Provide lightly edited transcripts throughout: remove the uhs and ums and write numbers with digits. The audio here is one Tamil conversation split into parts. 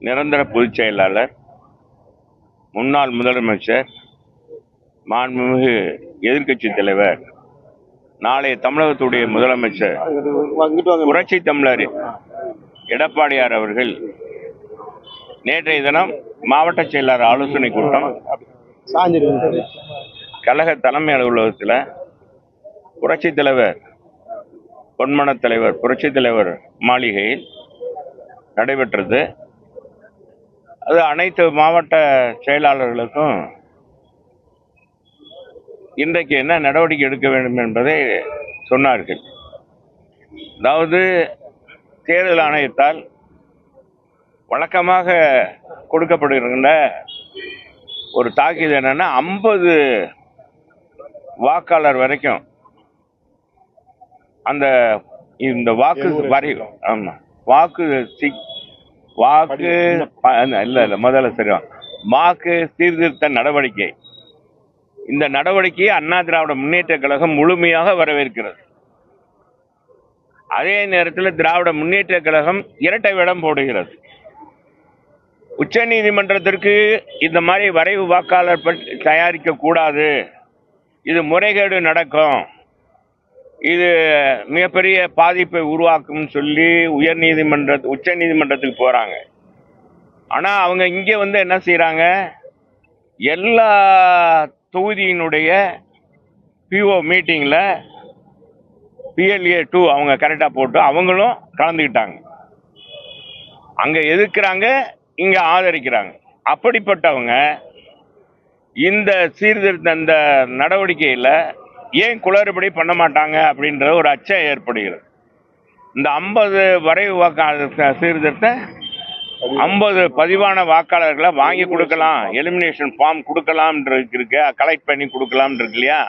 நிரந்தர பொதுச் செயலாளர், முன்னாள் முதலமைச்சர், மாண்புமிகு எதிர்க்கட்சி தலைவர், நாளைய தமிழகத்துடைய முதலமைச்சர் புரட்சி தமிழர் எடப்பாடியார் அவர்கள் நேற்றைய தினம் மாவட்ட செயலாளர் ஆலோசனை கூட்டம் கழக தலைமை அலுவலகத்தில் புரட்சி தலைவர் பொன்மன தலைவர் புரட்சி தலைவர் மாளிகையில் நடைபெற்றது. அது அனைத்து மாவட்ட செயலாளர்களுக்கும் இன்றைக்கு என்ன நடவடிக்கை எடுக்க வேண்டும் என்பதை சொன்னார்கள். அதாவது தேர்தல் ஆணையத்தால் வழக்கமாக கொடுக்கப்படுகின்ற ஒரு தாக்கீது என்னன்னா 50 வாக்காளர் வரைக்கும் இந்த வாக்கு வரி வாக்கு இல்ல முதல்ல சரி வாக்கு சீர்திருத்த நடவடிக்கை, இந்த நடவடிக்கையை அண்ணா திராவிட முன்னேற்ற கழகம் முழுமையாக வரவேற்கிறது. அதே நேரத்தில் திராவிட முன்னேற்ற கழகம் இரட்டை வேடம் போடுகிறது. உச்ச நீதிமன்றத்திற்கு இந்த மாதிரி வரைவு வாக்காளர் தயாரிக்க கூடாது, இது முறைகேடு நடக்கும், இது மிகப்பெரிய பாதிப்பை உருவாக்கும் சொல்லி உச்ச நீதிமன்றத்துக்கு போறாங்க. ஆனா அவங்க இங்க என்ன செய்யறாங்க, எல்லா தொகுதியினுடைய பிஓ மீட்டிங்ல PLA 2 அவங்க கரெக்டா போட்டு அவங்களும் கலந்துக்கிட்டாங்க. அங்க எதிர்க்கிறாங்க, இங்க ஆதரிக்கிறாங்க. அப்படிப்பட்டவங்க இந்த சீர்திருத்த இந்த நடவடிக்கையில ஏன் குளறுபடி பண்ண மாட்டாங்க அப்படின்ற ஒரு அச்சம் ஏற்படுகிறது. இந்த 50 வரைவு வாக்காளர் சீர்திருத்த 50 பதிவான வாக்காளர்களை வாங்கி கொடுக்கலாம், எலிமினேஷன் ஃபார்ம் கொடுக்கலாம் இருக்கு, கலெக்ட் பண்ணி கொடுக்கலாம் இருக்கு இல்லையா,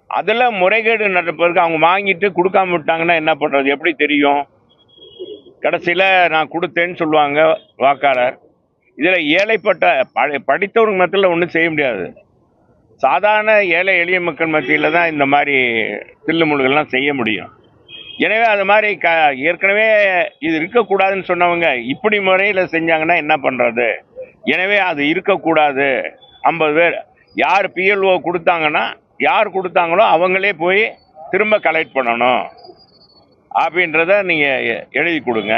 அதுல முறைகேடு நடப்பதற்கு அவங்க வாங்கிட்டு கொடுக்காம விட்டாங்கன்னா என்ன பண்றது, எப்படி தெரியும்? கடைசியில நான் கொடுத்தேன்னு சொல்லுவாங்க வாக்காளர். இதுல ஏழைப்பட்ட படித்தவர்கள் மத்தியில் ஒன்றும் செய்ய முடியாது. சாதாரண ஏழை எளிய மக்கள் மத்தியில தான் இந்த மாதிரி தில்லுமுள்ளுகள்லாம் செய்ய முடியும். எனவே அது மாதிரி ஏற்கனவே இது இருக்கக்கூடாதுன்னு சொன்னவங்க இப்படி முறையில் செஞ்சாங்கன்னா என்ன பண்றது? எனவே அது இருக்கக்கூடாது. 50 பேர் யார் PLO கொடுத்தாங்கன்னா யார் கொடுத்தாங்களோ அவங்களே போய் திரும்ப கலெக்ட் பண்ணணும் அப்படின்றத நீங்க எழுதி கொடுங்க.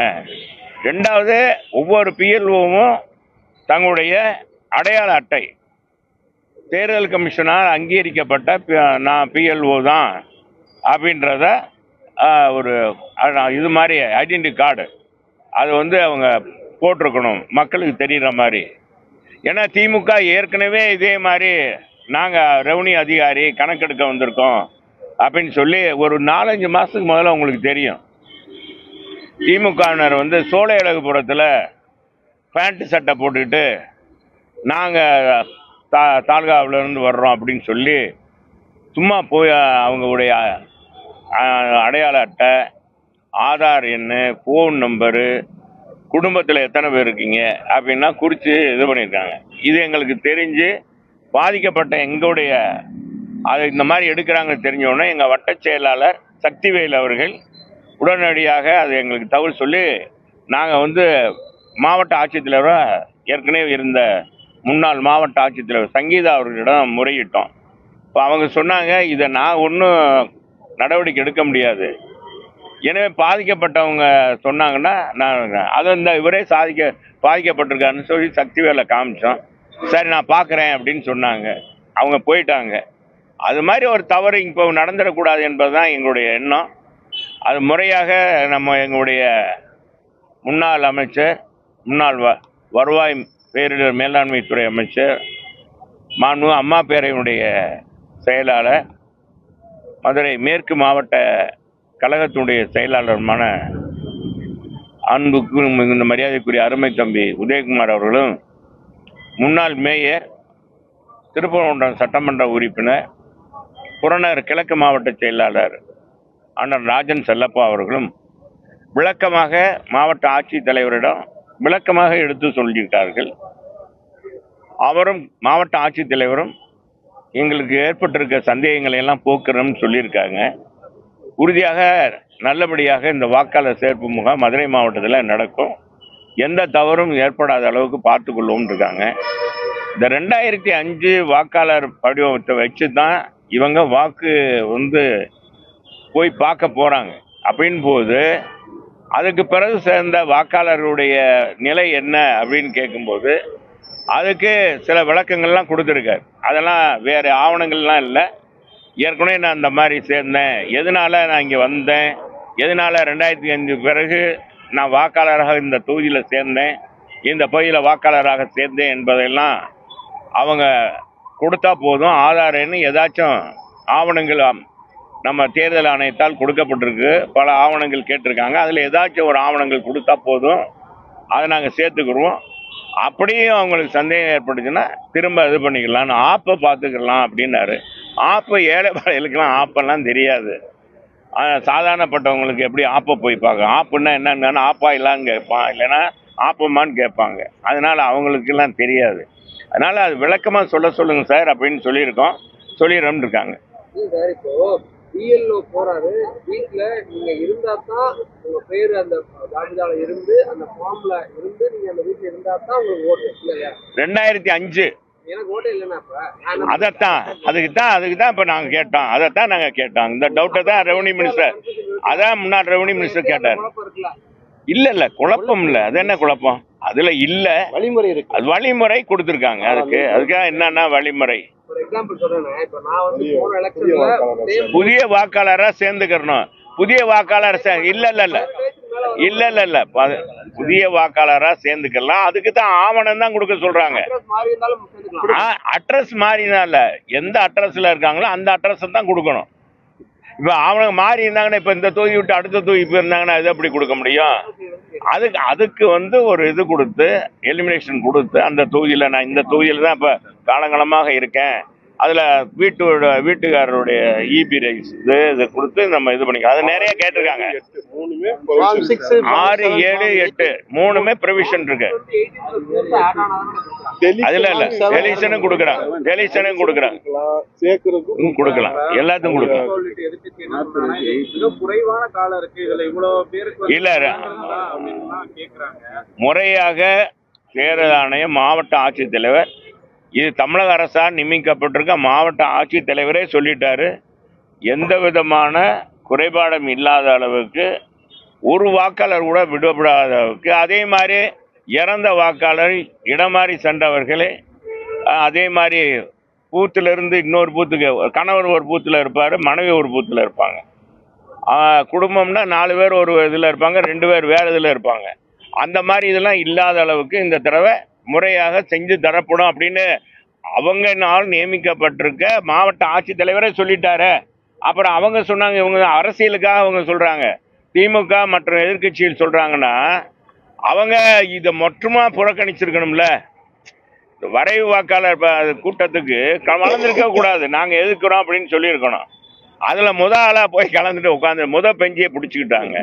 ரெண்டாவது, ஒவ்வொரு PLOவும் தங்களுடைய அடையாள அட்டை தேர்தல் கமிஷனால் அங்கீகரிக்கப்பட்ட நான் PLO தான் அப்படின்றத ஒரு இது மாதிரி ஐடென்டி கார்டு அது அவங்க போட்டிருக்கணும், மக்களுக்கு தெரிகிற மாதிரி. ஏன்னா திமுக ஏற்கனவே இதே மாதிரி நாங்கள் ரெவன்யூ அதிகாரி கணக்கெடுக்க வந்திருக்கோம் அப்படின்னு சொல்லி ஒரு 4-5 மாதத்துக்கு முதல்ல உங்களுக்கு தெரியும். திமுகவினர் சோலையழகுபுரத்தில் பேண்ட் சட்டை போட்டுக்கிட்டு நாங்கள் தாலுகாவிலேருந்து வர்றோம் அப்படின்னு சொல்லி சும்மா போய் அவங்களுடைய அடையாள அட்டை, ஆதார் எண்ணு, ஃபோன் நம்பரு, குடும்பத்தில் எத்தனை பேர் இருக்கீங்க அப்படின்னா குறித்து இது பண்ணியிருக்காங்க. இது எங்களுக்கு தெரிஞ்சு பாதிக்கப்பட்ட எங்களுடைய அது இந்த மாதிரி எடுக்கிறாங்க தெரிஞ்சோடனே எங்கள் வட்ட செயலாளர் சக்திவேல் அவர்கள் உடனடியாக அது எங்களுக்கு தகவல் சொல்லி நாங்கள் மாவட்ட ஆட்சித்தலைவரை ஏற்கனவே இருந்த முன்னாள் மாவட்ட ஆட்சித்தலைவர் சங்கீதா அவர்களிடம் முறையிட்டோம். இப்போ அவங்க சொன்னாங்க, இதை நான் ஒன்றும் நடவடிக்கை எடுக்க முடியாது. எனவே பாதிக்கப்பட்டவங்க சொன்னாங்கன்னா நான் அதை இவரே பாதிக்கப்பட்டிருக்காருன்னு சொல்லி சக்திவேலை காமிச்சோம். சரி நான் பார்க்குறேன் அப்படின்னு சொன்னாங்க. அவங்க போயிட்டாங்க. அது மாதிரி ஒரு தவறு இப்போ நடந்துடக்கூடாது என்பதுதான் எங்களுடைய எண்ணம். அது முறையாக எங்களுடைய முன்னாள் அமைச்சர், முன்னாள் வருவாய் பேரிடர் மேலாண்மை துறை அமைச்சர், மாண்பு அம்மா பேரவையினுடைய செயலாளர், மதுரை மேற்கு மாவட்ட கழகத்தினுடைய செயலாளருமான அன்புக்கு மிகுந்த மரியாதைக்குரிய அருமை தம்பி உதயகுமார் அவர்களும், முன்னாள் மேயர், திருப்பரங்குன்றம் சட்டமன்ற உறுப்பினர், புறநகர் கிழக்கு மாவட்ட செயலாளர் அண்ணன் ராஜன் செல்லப்பா அவர்களும் விளக்கமாக மாவட்ட ஆட்சித்தலைவரிடம் விளக்கமாக எடுத்து சொல்லியிருக்கார்கள். அவரும் மாவட்ட ஆட்சித்தலைவரும் எங்களுக்கு ஏற்பட்டிருக்க சந்தேகங்களை எல்லாம் போக்குறோம்னு சொல்லியிருக்காங்க. உறுதியாக நல்லபடியாக இந்த வாக்காளர் சேர்ப்பு முகாம் மதுரை மாவட்டத்தில் நடக்கும். எந்த தவறும் ஏற்படாத அளவுக்கு பார்த்துக்கொள்வோம் இருக்காங்க. இந்த 2005 வாக்காளர் படிவத்தை வச்சு தான் இவங்க வாக்கு போய் பார்க்க போறாங்க. அப்படின்னு போது அதுக்கு பிறகு சேர்ந்த வாக்காளருடைய நிலை என்ன அப்படின்னு கேட்கும்போது அதுக்கு சில விளக்கங்கள்லாம் கொடுத்துருக்காரு. அதெல்லாம் வேறு ஆவணங்கள்லாம் இல்லை. ஏற்கனவே நான் இந்த மாதிரி சேர்ந்தேன், எதனால நான் இங்கே வந்தேன், எதனால 2005 பிறகு நான் வாக்காளராக இந்த தொகுதியில் சேர்ந்தேன், இந்த பகுதியில் வாக்காளராக சேர்ந்தேன் என்பதெல்லாம் அவங்க கொடுத்தா போதும். ஆதாரன்னு ஏதாச்சும் ஆவணங்கள் நம்ம தேர்தல் ஆணையத்தால் கொடுக்கப்பட்டிருக்கு. பல ஆவணங்கள் கேட்டிருக்காங்க. அதில் ஏதாச்சும் ஒரு ஆவணங்கள் கொடுத்தா போதும், அதை நாங்கள் சேர்த்துக்கிடுவோம். அப்படியும் அவங்களுக்கு சந்தேகம் ஏற்பட்டுச்சுன்னா திரும்ப இது பண்ணிக்கலாம், ஆப்பை பார்த்துக்கலாம் அப்படின்னாரு. ஆப்பை ஏழை பாளையலுக்கெல்லாம் ஆப்பெல்லாம் தெரியாது. சாதாரணப்பட்டவங்களுக்கு எப்படி ஆப்பை போய் பார்க்க, ஆப்புன்னா என்னன்னு ஆப்பா இல்லான்னு கேட்பான், இல்லைன்னா ஆப்பமான்னு கேட்பாங்க. அதனால அவங்களுக்கெல்லாம் தெரியாது. அதனால அது விளக்கமாக சொல்லுங்க சார் அப்படின்னு சொல்லிடுறோம்னு இருக்காங்க. பிஎல்ஓ போறாரு, வீட்டுல நீங்க இருந்தா தான் உங்க பேரு அந்த ஜாபிதால இருந்து அந்த ஃபார்ம்ல இருந்து நீங்க அந்த வீட்டுல இருந்தா தான் உங்களுக்கு ஓட்டு இல்லையா? 2005 எனக்கு ஓட்டே இல்லைன்னா அதுக்கு தான் இப்ப நாங்க கேட்டோம். அதைத்தான் நாங்க கேட்டோம். இந்த டவுட்டை தான் ரெவன்யூ மினிஸ்டர், அதான் முன்னாள் ரெவன்யூ மினிஸ்டர் கேட்டார். இல்ல குழப்பம் இல்ல. அது என்ன குழப்பம்? அதுல இல்ல, வழிமுறை இருக்கு. அது வழிமுறை கொடுத்துருக்காங்க. அதுக்காக என்னன்னா வழிமுறை, புதிய வாக்காளரா சேர்ந்துக்கணும். புதிய வாக்காளர் இல்ல புதிய வாக்காளரா சேர்ந்துக்கலாம். அதுக்கு தான் ஆவணம் தான் கொடுக்க சொல்றாங்க. அட்ரஸ் மாறினால எந்த அட்ரஸ்ல இருக்காங்களோ அந்த அட்ரஸ் தான் கொடுக்கணும். இப்ப ஆவணம் மாறி இருந்தாங்கன்னா, இப்ப இந்த தொகுதி விட்டு அடுத்த தொகுதி போயிருந்தாங்கன்னா அது எப்படி கொடுக்க முடியும்? அதுக்கு ஒரு இது கொடுத்து, எலிமினேஷன் கொடுத்து, அந்த தொகுதியில நான் இந்த தொகுதியில தான் இப்ப காலங்காலமாக இருக்கேன், அதுல வீட்டுக்காரருடைய இபி ரைஸ் இதை கொடுத்து நம்ம இது பண்ணிக்கலாம். அது நிறைய கேட்டிருக்காங்க. 6, 7, 8 மூணுமே ப்ரொவிஷன் இருக்கு. அதுல இல்ல டெலிஷனும் கொடுக்குறாங்க, கொடுக்கலாம், எல்லாத்துக்கும் கொடுக்கலாம். இல்ல முறையாக தேர்தல் ஆணையம், மாவட்ட ஆட்சித்தலைவர், இது தமிழக அரசால் நியமிக்கப்பட்டிருக்க மாவட்ட ஆட்சித்தலைவரே சொல்லிட்டாரு, எந்த விதமான குறைபாடும் இல்லாத அளவுக்கு, ஒரு வாக்காளர் கூட விடப்படாத அளவுக்கு. அதே மாதிரி இறந்த வாக்காளர், இடமாறி சென்றவர்களே அதே மாதிரி பூத்திலிருந்து இன்னொரு பூத்துக்கு, கணவர் ஒரு பூத்தில் இருப்பார், மனைவி ஒரு பூத்தில் இருப்பாங்க. குடும்பம்னா 4 பேர் ஒரு இதில் இருப்பாங்க, 2 பேர் வேறு இதில் இருப்பாங்க. அந்த மாதிரி இதெல்லாம் இல்லாத அளவுக்கு இந்த தடவை முறையாக செஞ்சு தரப்படும் அப்படின்னு அவங்க நாள் நியமிக்கப்பட்டிருக்க மாவட்ட ஆட்சித்தலைவரே சொல்லிட்டாரு. அப்புறம் அவங்க சொன்னாங்க, இவங்க அரசியலுக்காக அவங்க சொல்றாங்க, திமுக மற்றும் எதிர்கட்சியில் சொல்றாங்கன்னா அவங்க இதை மொத்தமா புறக்கணிச்சிருக்கணும்ல. வரைவு வாக்காளர் கூட்டத்துக்கு கலந்துருக்க கூடாது, நாங்க எதிர்க்கிறோம் அப்படின்னு சொல்லியிருக்கணும். அதுல ஆளா போய் கலந்துட்டு உட்காந்து பெஞ்சியை பிடிச்சிக்கிட்டாங்க.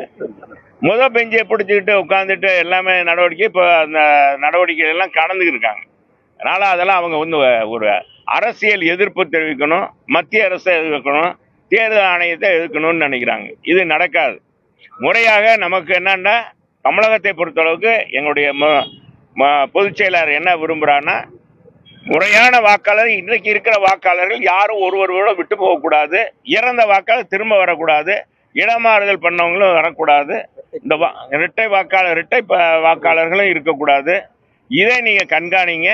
பெஞ்சியை பிடிச்சிக்கிட்டு உட்காந்துட்டு எல்லாமே நடவடிக்கை, இப்போ அந்த நடவடிக்கை எல்லாம் கடந்துக்கிட்டு இருக்காங்க. அதனால அதெல்லாம் அவங்க ஒரு அரசியல் எதிர்ப்பு தெரிவிக்கணும், மத்திய அரசை எதிர்க்கணும், தேர்தல் ஆணையத்தை எதிர்க்கணும்னு நினைக்கிறாங்க. இது நடக்காது. முறையாக நமக்கு என்னன்னா, தமிழகத்தை பொறுத்தளவுக்கு எங்களுடைய பொதுச் செயலாளர் என்ன விரும்புகிறான்னா, முறையான வாக்காளர், இன்றைக்கு இருக்கிற வாக்காளர்கள் யாரும் ஒருவரோட விட்டு போகக்கூடாது, இறந்த வாக்காளர் திரும்ப வரக்கூடாது, இடமாறுதல் பண்ணவங்களும் வரக்கூடாது, இந்த இரட்டை வாக்காளர்களும் இருக்கக்கூடாது. இதை நீங்க கண்காணிங்க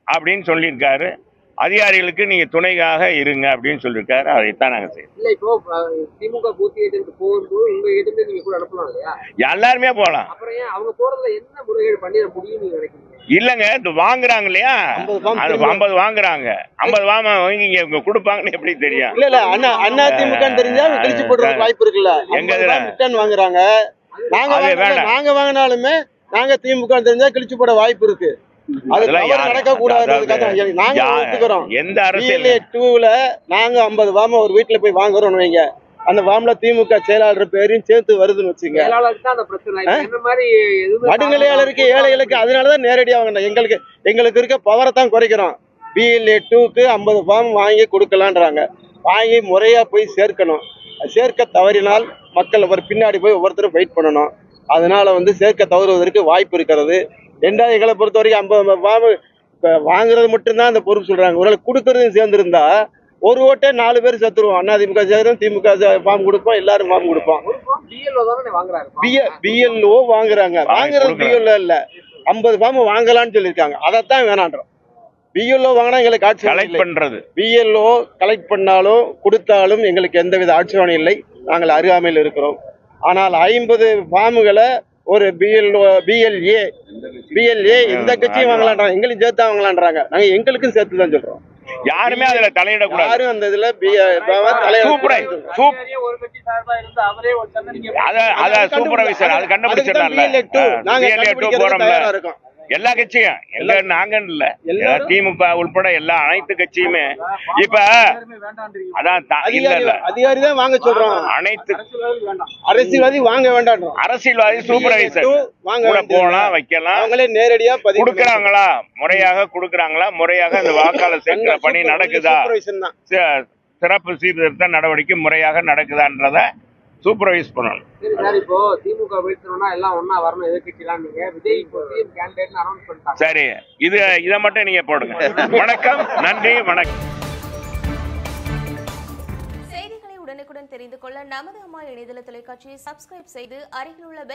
அப்படின்னு சொல்லியிருக்காரு. அதிகாரிகளுக்கு நீங்க துணையாக இருங்க அப்படின்னு சொல்லியிருக்காரு. அதைத்தான் நாங்க செய்யணும். இப்போ திமுக பூத் ஏஜென்ட் போகும்போது உங்க ஏஜென்ட் நீங்க கூட அனுப்பலாம் இல்லையா? எல்லாருமே போகலாம். அப்புறம் ஏன் அவங்க போறதுல என்ன முறைகேடு பண்ணிட முடியும் நீங்க நினைக்கிறீங்க? இல்லங்க, இது வாங்குறாங்க இல்லையா, 50 வாங்குறாங்க, 50 வாங்கி இங்க கொடுப்பாங்கன்னு எப்படி தெரியும்? இல்ல அண்ணா திமுக தெரிஞ்சா கழிச்சு போடுறதுக்கு வாய்ப்பு இருக்குல்ல. எங்க ரிட்டர்ன் வாங்குறாங்க, நாங்க வாங்கினாலுமே நாங்க திமுக தெரிஞ்சா கிழிச்சு போட வாய்ப்பு இருக்கு. நடக்க கூடாது. எந்த அரசியல் 2ல நாங்க 50 வாம ஒரு வீட்டுல போய் வாங்குறோம் வைங்க, அந்த வாம்ல திமுக செயலாளர் பேரையும் சேர்த்து வருதுன்னு வச்சுங்க, நடுநிலையாளருக்கு ஏழைகளுக்கு. அதனாலதான் நேரடியா வாங்கினோம். எங்களுக்கு இருக்க பவரை தான் குறைக்கிறோம். BLA 2க்கு 50 ஃபார்ம் வாங்கி கொடுக்கலான்றாங்க. வாங்கி முறையா போய் சேர்க்கணும். சேர்க்க தவறினால் மக்கள் பின்னாடி போய் ஒவ்வொருத்தரும் வெயிட் பண்ணணும். அதனால வந்து சேர்க்க தவறுவதற்கு வாய்ப்பு இருக்கிறது. ரெண்டாவது எங்களை பொறுத்த வரைக்கும் 50 ஃபார்ம் வாங்குறது மட்டும்தான் அந்த பொறுப்பு சொல்றாங்க. ஒரு கொடுக்கறதும் சேர்ந்துருந்தா ஒரு ஓட்டே 4 பேர் செத்துருவோம். அதிமுக சேர்ந்து திமுக ஃபார்ம் கொடுப்போம், எல்லாரும் ஃபார்ம் கொடுப்போம். பிஎல்ஓ வாங்குறாங்க, வாங்குறது பிஎல்ஓ இல்ல, 50 ஃபார்ம் வாங்கலாம்னு சொல்லியிருக்காங்க. அதைத்தான் வேணான்றோம். பிஎல்ஓ வாங்கினா எங்களுக்கு ஆட்சேபனை பண்றது. பிஎல்ஓ கலெக்ட் பண்ணாலும் கொடுத்தாலும் எங்களுக்கு எந்தவித ஆட்சேபனை இல்லை. நாங்கள் அருகாமையில் இருக்கிறோம். ஆனால் 50 ஃபார்முகளை ஒரு பிஎல்ஏ எந்த கட்சியும் வாங்கலான்றாங்க, எங்களையும் சேர்த்து வாங்கலான்றாங்க. நாங்க எங்களுக்கும் சேர்த்து தான் சொல்றோம். யாருமே அதுல தலையிடக்கூடாது. யாரும் அந்த இதுல சூப்பர்வைசர் அது கண்டுபிடிச்சிடலாம். எல்லா கட்சியும் எங்க நாங்க இல்ல, திமுக உள்பட எல்லா அனைத்து கட்சியுமே இப்ப அதான் அதிகாரி தான் வாங்க சொல்றோம். அனைத்து அரசியல்வாதி வாங்க வேண்டாம். அரசியல்வாதி சூப்பர்வைசர் வாங்க போலாம், வைக்கலாம். அவங்களே நேரடியா கொடுக்கறாங்களா, முறையாக கொடுக்கறாங்களா, முறையாக அந்த வாக்காளர் சேர்க்கிற பணி நடக்குதா, சிறப்பு சீர்திருத்த நடவடிக்கை முறையாக நடக்குதான்றத சூப்பர்வைஸ் பண்ணணும். சரி சார், இப்போ திமுக வீழ்த்தணும்னா எல்லாம் ஒண்ணா வரணும், எதிர்க்கட்சிலாம் நீங்க விஜய் கேண்டிடேட்னு அனௌன்ஸ் பண்ணிட்டாங்க. சரி, இதை மட்டும் நீங்க போடுங்க. வணக்கம், நன்றி, வணக்கம். செய்திகளை உடனுக்குடன் தெரிந்து கொள்ள நமது அம்மா இணையதள தொலைக்காட்சியை சப்ஸ்கிரைப் செய்து அருகில் உள்ள பெல்